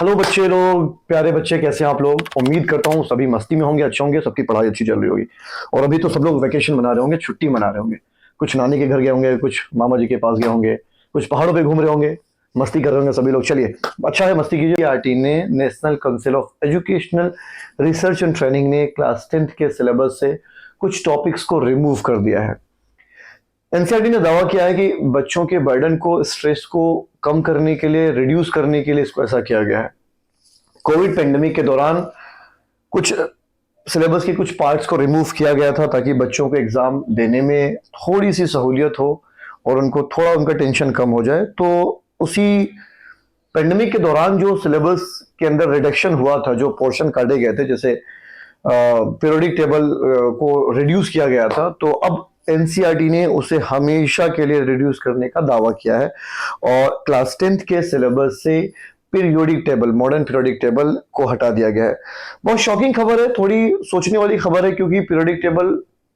Hello बच्चे लोग, प्यारे बच्चे, कैसे हैं आप लोग। उम्मीद करता हूँ सभी मस्ती में होंगे, अच्छे होंगे, सबकी पढ़ाई अच्छी चल रही होगी। और अभी तो सब लोग वैकेशन मना रहे होंगे, छुट्टी मना रहे होंगे। कुछ नानी के घर गए होंगे, कुछ मामा जी के पास गए होंगे, कुछ पहाड़ों पे घूम रहे होंगे, मस्ती कर रहे होंगे सभी लोग। चलिए, अच्छा है, मस्ती कीजिए। आरटी ने, national council of educational research and training ने क्लास 10th के सिलेबस से कुछ टॉपिक्स को रिमूव कर दिया है। एनसीईआरटी ने दावा किया है कि बच्चों के बर्डन को, स्ट्रेस को कम करने के लिए, रिड्यूस करने के लिए इसको ऐसा किया गया है। कोविड पेंडेमिक के दौरान कुछ सिलेबस के कुछ पार्ट्स को रिमूव किया गया था ताकि बच्चों को एग्जाम देने में थोड़ी सी सहूलियत हो और उनको थोड़ा उनका टेंशन कम हो जाए। तो उसी पेंडेमिक के दौरान जो सिलेबस के अंदर रिडक्शन हुआ था, जो पोर्शन काटे गए थे, जैसे पीरियोडिक टेबल को रिड्यूस किया गया था, तो अब एनसीईआरटी ने उसे हमेशा के लिए रिड्यूस करने का दावा किया है और क्लास 10th के सिलेबस से periodic table, modern periodic table को हटा दिया गया है। बहुत शॉकिंग खबर है, थोड़ी सोचने वाली खबर है, क्योंकि पीरियोडिक टेबल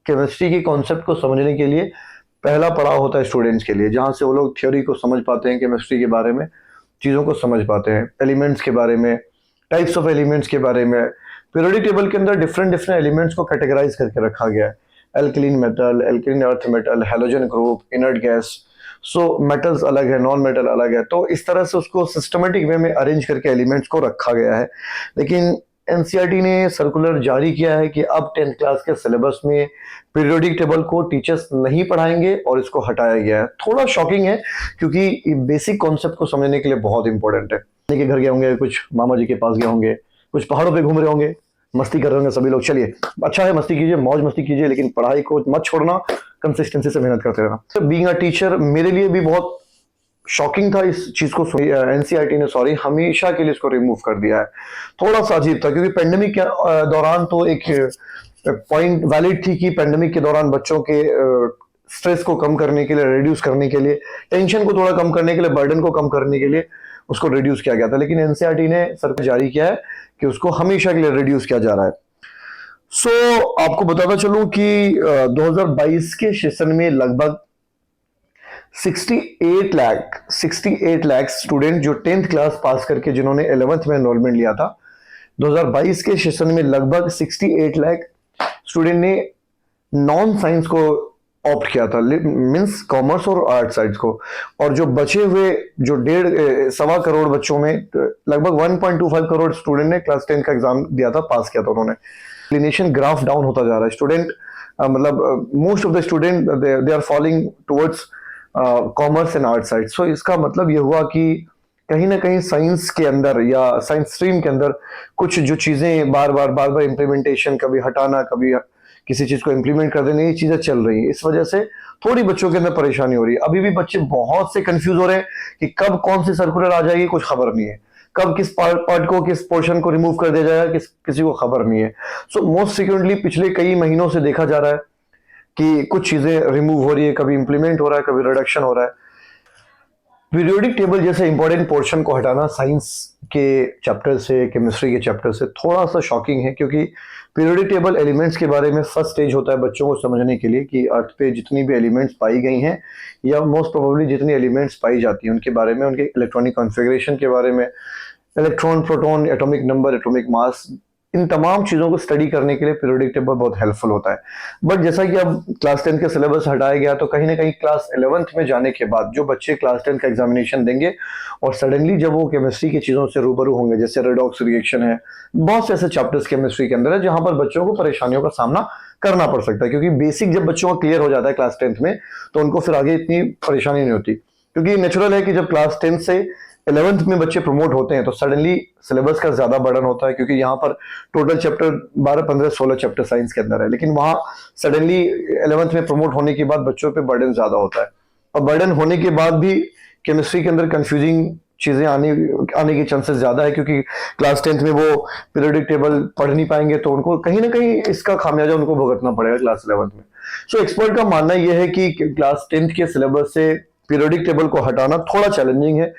केमिस्ट्री के कॉन्सेप्ट को समझने के लिए पहला पड़ाव होता है स्टूडेंट्स के लिए, जहां से वो लोग थ्योरी को समझ पाते हैं, केमिस्ट्री के बारे में चीज़ों को समझ पाते हैं, एलिमेंट्स के बारे में, टाइप्स ऑफ एलिमेंट्स के बारे में। पीरियोडिक टेबल के अंदर डिफरेंट डिफरेंट एलिमेंट्स को कैटेगराइज करके रखा गया है। Alkaline metal, alkaline earth metal, halogen group, inert gas. So metals अलग है, नॉन मेटल अलग है। तो इस तरह से उसको सिस्टमेटिक वे में अरेंज करके एलिमेंट्स को रखा गया है। लेकिन एनसीईआरटी ने सर्कुलर जारी किया है कि अब 10th क्लास के सिलेबस में पीरियोडिक टेबल को टीचर्स नहीं पढ़ाएंगे और इसको हटाया गया है। थोड़ा शॉकिंग है, क्योंकि बेसिक कॉन्सेप्ट को समझने के लिए बहुत इंपॉर्टेंट है। के घर गए होंगे, कुछ मामा जी के पास गए होंगे, कुछ पहाड़ों पे घूम रहे होंगे, मस्ती कर रहे होंगे सभी लोग। चलिए, अच्छा है, मस्ती कीजिए, मौज मस्ती कीजिए, लेकिन पढ़ाई को मत छोड़ना, कंसिस्टेंसी से मेहनत करते रहना। बीइंग अ टीचर मेरे लिए भी बहुत शॉकिंग था इस चीज को। एनसीईआरटी ने हमेशा के लिए इसको रिमूव कर दिया है। थोड़ा सा अजीब था, क्योंकि पेंडेमिक के दौरान तो एक पॉइंट वैलिड थी कि पेंडेमिक के दौरान बच्चों के स्ट्रेस को कम करने के लिए, रिड्यूस करने के लिए, टेंशन को थोड़ा कम करने के लिए, बर्डन को कम करने के लिए उसको रिड्यूस किया गया था। लेकिन एनसीईआरटी ने सर्कुलर जारी किया है कि उसको हमेशा के लिए रिड्यूस किया जा रहा है। आपको बताता चलूं कि 2022 के सेशन में लगभग 68 लाख स्टूडेंट जो 10th क्लास पास करके जिन्होंने 11th में एनरोलमेंट लिया था, 2022 के सेशन में लगभग 68 लाख स्टूडेंट ने नॉन साइंस को ऑप्ट किया था, मींस कॉमर्स और आर्ट साइड्स को। और जो बचे हुए जो 1.5-1.25 करोड़ बच्चों में लगभग 1.25 करोड़ स्टूडेंट ने क्लास 10 का एग्जाम दिया था, पास किया था उन्होंने। इंक्लिनेशन ग्राफ डाउन होता जा रहा है। स्टूडेंट मतलब most of the student they are following towards commerce and art side. So इसका मतलब ये हुआ कि कहीं ना कहीं साइंस के अंदर या साइंस स्ट्रीम के अंदर कुछ जो चीजें बार बार इम्प्लीमेंटेशन, कभी हटाना, कभी किसी चीज को इम्प्लीमेंट कर देना, ये चीजें चल रही है। इस वजह से थोड़ी बच्चों के अंदर परेशानी हो रही है। अभी भी बच्चे बहुत से कंफ्यूज हो रहे हैं कि कब कौन सी सर्कुलर आ जाएगी, कुछ खबर नहीं है। कब किस पार्ट को, किस पोर्शन को रिमूव कर दिया जाएगा, किसी को खबर नहीं है। सो मोस्ट फ्रीक्वेंटली पिछले कई महीनों से देखा जा रहा है कि कुछ चीजें रिमूव हो रही है, कभी इंप्लीमेंट हो रहा है, कभी रिडक्शन हो रहा है। पीरियोडिक टेबल जैसे इंपॉर्टेंट पोर्शन को हटाना साइंस के चैप्टर से, केमिस्ट्री के चैप्टर से थोड़ा सा शॉकिंग है, क्योंकि पीरियोडिक टेबल एलिमेंट्स के बारे में फर्स्ट स्टेज होता है बच्चों को समझने के लिए कि अर्थ पे जितनी भी एलिमेंट्स पाई गई हैं या मोस्ट प्रोबेबली जितनी एलिमेंट्स पाई जाती हैं उनके बारे में, उनके इलेक्ट्रॉनिक कॉन्फ़िगरेशन के बारे में, electron, proton, atomic number, atomic mass, इन तमाम चीज़ों को स्टडी करने के लिए पीरियोडिक टेबल बहुत हेल्पफुल होता है। बट जैसा कि अब क्लास 10 के सिलेबस हटाया गया, तो कहीं ना कहीं क्लास 11th में जाने के बाद जो बच्चे क्लास 10 का एग्जामिनेशन देंगे और सडनली जब वो केमिस्ट्री की चीज़ों से रूबरू होंगे, जैसे रेडॉक्स रिएक्शन है, बहुत से ऐसे चैप्टर्स केमिस्ट्री के अंदर है जहां पर बच्चों को परेशानियों का सामना करना पड़ सकता है। क्योंकि बेसिक जब बच्चों का क्लियर हो जाता है क्लास 10th में, तो उनको फिर आगे इतनी परेशानी नहीं होती। क्योंकि नेचुरल है कि जब क्लास 10 से 11th में बच्चे प्रमोट होते हैं तो सडनली सिलेबस का ज्यादा बर्डन होता है, क्योंकि यहाँ पर टोटल चैप्टर 12, 15, 16 चैप्टर साइंस के अंदर है। लेकिन वहां सडनली 11th में प्रमोट होने के बाद बच्चों पे बर्डन ज्यादा होता है, और बर्डन होने के बाद भी केमिस्ट्री के अंदर कंफ्यूजिंग चीजें आने के चांसेस ज्यादा है, क्योंकि क्लास 10th में वो पीरियोडिक टेबल पढ़ नहीं पाएंगे, तो उनको कहीं ना कहीं इसका खामियाजा उनको भुगतना पड़ेगा क्लास 11th में। सो एक्सपर्ट का मानना यह है कि क्लास 10th के सिलेबस से पीरियोडिक टेबल को हटाना थोड़ा चैलेंजिंग है।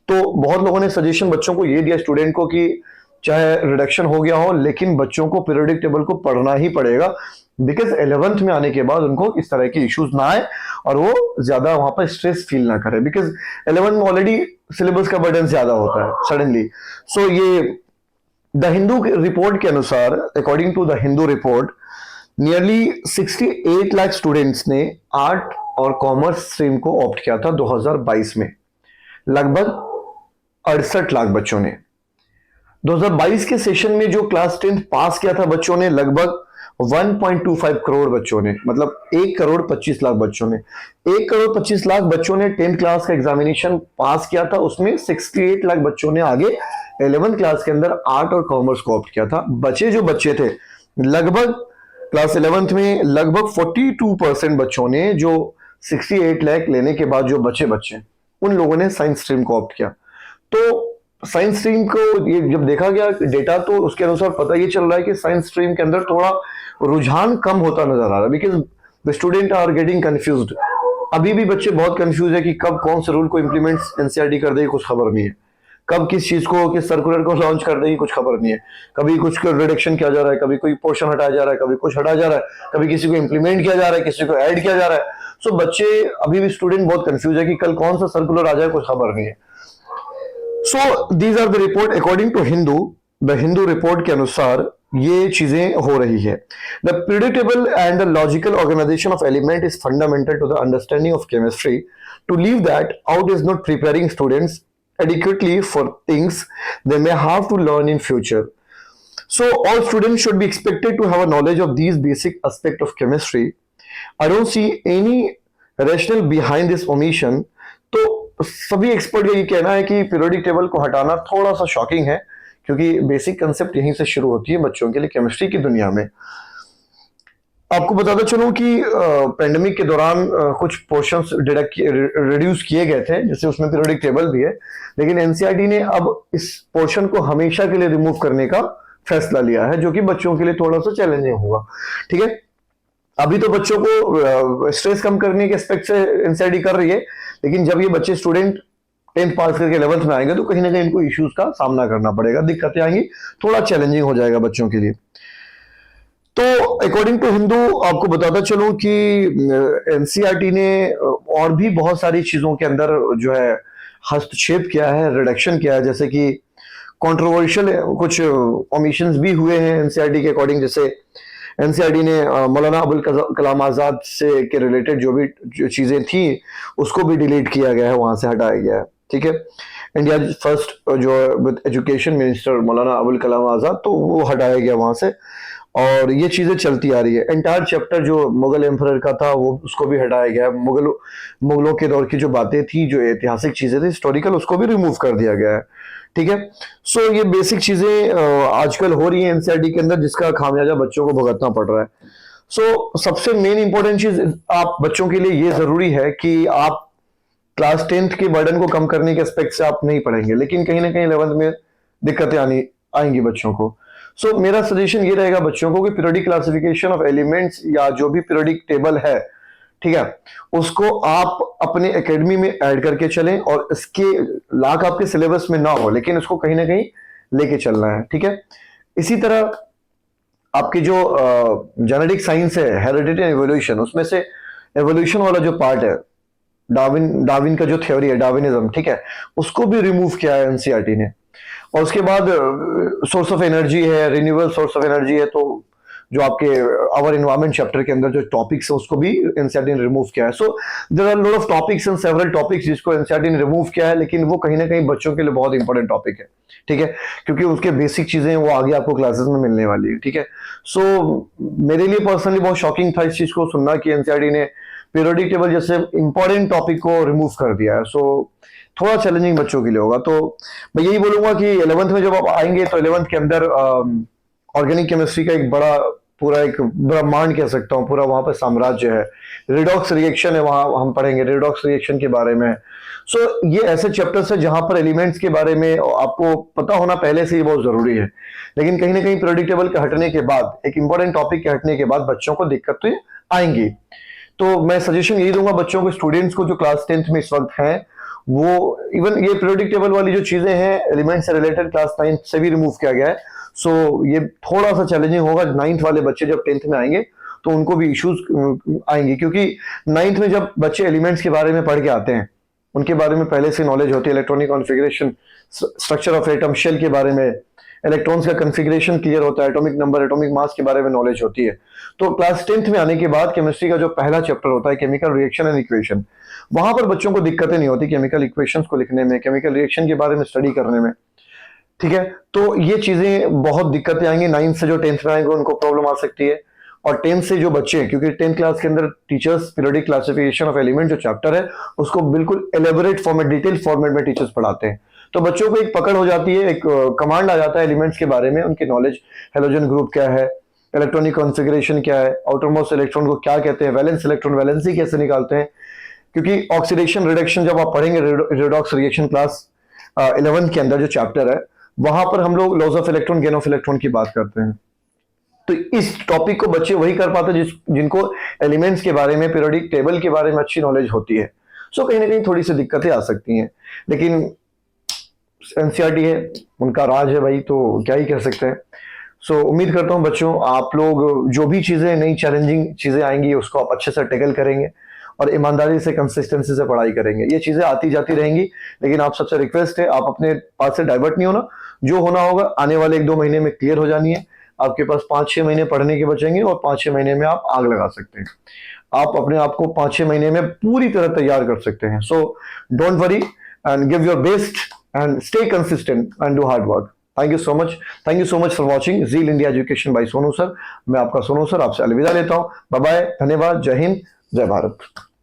तो बहुत लोगों ने सजेशन बच्चों को ये दिया, स्टूडेंट को, कि चाहे रिडक्शन हो गया हो, लेकिन बच्चों को पीरियोडिक टेबल को पढ़ना ही पड़ेगा, बिकॉज 11th में आने के बाद उनको इस तरह के इश्यूज ना आए और वो ज्यादा वहां पर स्ट्रेस फील ना करे, बिकॉज 11th में ऑलरेडी सिलेबस का बर्डन ज्यादा होता है सडनली। सो ये द हिंदू रिपोर्ट के अनुसार, according to the Hindu report, nearly 68 lakh students ने आर्ट और कॉमर्स स्ट्रीम को ऑप्ट किया था 2022 में। लगभग 68 लाख बच्चों ने 2022 के सेशन में जो क्लास 10th पास किया था बच्चों ने, लगभग 1.25 करोड़ बच्चों ने, मतलब 1 करोड़ 25 लाख बच्चों ने, 1 करोड़ 25 लाख बच्चों ने 10th क्लास का एग्जामिनेशन पास किया था। उसमें 68 लाख बच्चों ने आगे 11th क्लास के अंदर आर्ट और कॉमर्स को ऑप्ट किया था। बचे जो बच्चे थे, लगभग क्लास 11th में लगभग 42% बच्चों ने, जो 68 लाख लेने के बाद जो बच्चे उन लोगों ने साइंस स्ट्रीम को ऑप्ट किया। तो साइंस स्ट्रीम को ये जब देखा गया डेटा, तो उसके अनुसार पता ये चल रहा है कि साइंस स्ट्रीम के अंदर थोड़ा रुझान कम होता नजर आ रहा है, because the student are getting confused. अभी भी बच्चे बहुत कंफ्यूज है कि कब कौन से रूल को इंप्लीमेंट एनसीईआरटी कर देगी, कुछ खबर नहीं है। कब किस चीज को, किस सर्कुलर को लॉन्च कर देगी, कुछ खबर नहीं है। कभी कुछ रिडक्शन किया जा रहा है, कभी कोई पोर्शन हटाया जा रहा है, कभी कुछ हटाया जा रहा है, कभी किसी को इंप्लीमेंट किया जा रहा है, किसी को ऐड किया जा रहा है। सो बच्चे अभी भी, स्टूडेंट बहुत कंफ्यूज है कि कल कौन सा सर्कुलर आ जाए, कुछ खबर नहीं है। So these are the report according to Hindu. The Hindu report के अनुसार ये चीजें हो रही है। The predictable and the logical organisation of element is fundamental to the understanding of chemistry. To leave that out is not preparing students adequately for things they may have to learn in future. So all students should be expected to have a knowledge of these basic aspects of chemistry. I don't see any rationale behind this omission. तो सभी expert का ये कहना है कि periodic table को हटाना थोड़ा सा शॉकिंग है, क्योंकि बेसिक कंसेप्ट यहीं से शुरू होती है बच्चों के लिए केमिस्ट्री की दुनिया में। आपको बताता चलूं कि पेंडेमिक के दौरान कुछ पोर्शंस रिड्यूस किए गए थे, जैसे उसमें पीरियोडिक टेबल भी है, लेकिन एनसीईआरटी ने अब इस पोर्शन को हमेशा के लिए रिमूव करने का फैसला लिया है, जो कि बच्चों के लिए थोड़ा सा चैलेंजिंग होगा। ठीक है, अभी तो बच्चों को स्ट्रेस कम करने के एस्पेक्ट से एनसीईआरटी कर रही है, लेकिन जब ये बच्चे स्टूडेंट 10th पास करके 11th में आएंगे तो कहीं ना कहीं इनको इश्यूज का सामना करना पड़ेगा, दिक्कतें आएंगी, थोड़ा चैलेंजिंग हो जाएगा बच्चों के लिए। तो अकॉर्डिंग टू हिंदू आपको बताता चलूं कि एनसीईआरटी ने और भी बहुत सारी चीजों के अंदर जो है हस्तक्षेप किया है, रिडक्शन किया है, जैसे कि कंट्रोवर्शियल कुछ ओमिशंस भी हुए हैं एनसीईआरटी के अकॉर्डिंग। जैसे एनसीईआरटी ने मौलाना अबुल कलाम आजाद से के रिलेटेड जो चीजें थी उसको भी डिलीट किया गया है, वहां से हटाया गया है। ठीक है, इंडिया फर्स्ट जो एजुकेशन मिनिस्टर मौलाना अबुल कलाम आजाद, तो वो हटाया गया वहां से, और ये चीजें चलती आ रही है। एंटायर चैप्टर जो मुगल एम्परर का था वो उसको भी हटाया गया है। मुगलों के दौर की जो बातें थी, जो ऐतिहासिक चीजें थी हिस्टोरिकल, उसको भी रिमूव कर दिया गया है। ठीक है, सो ये बेसिक चीजें आजकल हो रही है एनसीईआरटी के अंदर, जिसका खामियाजा बच्चों को भुगतना पड़ रहा है। सो सबसे मेन इंपॉर्टेंट चीज आप बच्चों के लिए ये जरूरी है कि आप क्लास 10th के बर्डन को कम करने के एस्पेक्ट से आप नहीं पढ़ेंगे, लेकिन कहीं ना कहीं 11th में दिक्कतें आएंगी बच्चों को। सो मेरा सजेशन ये रहेगा बच्चों को कि पीरियोडिक क्लासिफिकेशन ऑफ एलिमेंट्स या जो भी पीरियोडिक टेबल है, ठीक है, उसको आप अपने एकेडमी में ऐड करके चलें, और इसके लाख आपके सिलेबस में ना हो, लेकिन इसको कहीं ना कहीं लेके चलना है। ठीक है, इसी तरह आपकी जो जेनेटिक साइंस है, हेरिडिटी एंड एवोल्यूशन, उसमें से एवोल्यूशन वाला जो पार्ट है, डार्विन का जो थ्योरी है, डार्विनिज्म, ठीक है, उसको भी रिमूव किया है एनसीईआरटी ने। और उसके बाद सोर्स ऑफ एनर्जी है, रिन्यूएबल सोर्स ऑफ एनर्जी है, तो जो आपके आवर एनवायरमेंट चैप्टर के अंदर जो टॉपिक्स है उसको भी एनसीईआरटी ने रिमूव किया है। So there are lot of topics and several topics जिसको एनसीईआरटी ने रिमूव किया है, लेकिन वो कहीं ना कहीं बच्चों के लिए बहुत इंपॉर्टेंट टॉपिक है। ठीक है, क्योंकि उसके बेसिक चीजें वो आगे आपको क्लासेस में मिलने वाली है। ठीक है, सो मेरे लिए पर्सनली बहुत शॉकिंग था इस चीज को सुनना कि एनसीईआरटी ने पीरियोडिक टेबल जैसे इंपॉर्टेंट टॉपिक को रिमूव कर दिया है। सो थोड़ा चैलेंजिंग बच्चों के लिए होगा। तो मैं यही बोलूंगा कि 11th में जब आप आएंगे तो 11th के अंदर ऑर्गेनिक केमिस्ट्री का एक पूरा एक ब्रह्मांड कह सकता हूँ, पूरा वहां पर साम्राज्य है। रिडॉक्स रिएक्शन है, वहां हम पढ़ेंगे रिडॉक्स रिएक्शन के बारे में। सो ये ऐसे चैप्टर्स है जहां पर एलिमेंट्स के बारे में आपको पता होना पहले से ही बहुत जरूरी है, लेकिन कहीं ना कहीं पीरियोडिक टेबल के हटने के बाद, एक इंपॉर्टेंट टॉपिक के हटने के बाद बच्चों को दिक्कतें आएंगी। तो मैं सजेशन यही दूंगा बच्चों को, स्टूडेंट्स को जो क्लास 10th में इस वक्त हैं, वो इवन ये पीरियोडिक टेबल वाली जो चीजें हैं एलिमेंट से रिलेटेड क्लास 9 से भी रिमूव किया गया है। सो ये थोड़ा सा चैलेंजिंग होगा 9th वाले बच्चे जब 10th में आएंगे तो उनको भी इश्यूज आएंगे, क्योंकि 9th में जब बच्चे एलिमेंट्स के बारे में पढ़ के आते हैं उनके बारे में पहले से नॉलेज होती है, electronic configuration, structure of atom shell के बारे में, इलेक्ट्रॉन्स का कन्फिग्रेशन क्लियर होता है, एटॉमिक नंबर, एटॉमिक मास के बारे में नॉलेज होती है। तो क्लास 10th में आने के बाद केमिस्ट्री का जो पहला चैप्टर होता है केमिकल रिएक्शन एंड इक्वेशन, वहां पर बच्चों को दिक्कतें नहीं होती केमिकल इक्वेशंस को लिखने में, केमिकल रिएक्शन के बारे में स्टडी करने में। ठीक है, तो ये चीजें बहुत दिक्कतें आएंगी। 9th से जो 10th में आएंगे उनको प्रॉब्लम आ सकती है, और 10th से जो बच्चे हैं, क्योंकि 10th क्लास के अंदर teachers periodic classification of element जो चैप्टर है उसको बिल्कुल एलेबोरेट फॉर्मेट, डिटेल फॉर्मेट में टीचर्स पढ़ाते हैं। तो बच्चों को एक पकड़ हो जाती है, एक कमांड आ जाता है एलिमेंट्स के बारे में, उनकी नॉलेज, हेलोजन ग्रुप क्या है, इलेक्ट्रॉनिक कॉन्फ़िगरेशन क्या है, आउटरमोस्ट इलेक्ट्रॉन को क्या कहते हैं, वैलेंस इलेक्ट्रॉन वैलेंसी कैसे निकालते हैं। क्योंकि ऑक्सीडेशन रिडक्शन जब आप पढ़ेंगे रेडॉक्स रिएक्शन क्लास 11 के अंदर जो चैप्टर है, वहां पर हम लोग loss of electron, gain of electron की बात करते हैं। तो इस टॉपिक को बच्चे वही कर पाते हैं जिनको एलिमेंट्स के बारे में, पीरियोडिक टेबल के बारे में अच्छी नॉलेज होती है। सो कहीं ना कहीं थोड़ी सी दिक्कतें आ सकती हैं, लेकिन एनसीईआरटी है, उनका राज है भाई, तो क्या ही कह सकते हैं। सो उम्मीद करता हूं बच्चों आप लोग जो भी चीजें, नई चैलेंजिंग चीजें आएंगी उसको आप अच्छे से टैकल करेंगे और ईमानदारी से, कंसिस्टेंसी से पढ़ाई करेंगे। ये चीजें आती जाती रहेंगी, लेकिन आप सबसे रिक्वेस्ट है आप अपने पास से डाइवर्ट नहीं होना। जो होना होगा आने वाले 1-2 महीने में क्लियर हो जानी है। आपके पास 5-6 महीने पढ़ने के बचेंगे और 5-6 महीने में आप आग लगा सकते हैं। आप अपने आप को 5-6 महीने में पूरी तरह तैयार कर सकते हैं। So don't worry and give your best and stay consistent and do hard work. Thank you so much, thank you so much for watching zeal India education by Sonu sir. मैं आपका सोनू सर आपसे अलविदा लेता हूं। बाय बाय, धन्यवाद, जय हिंद, जय भारत।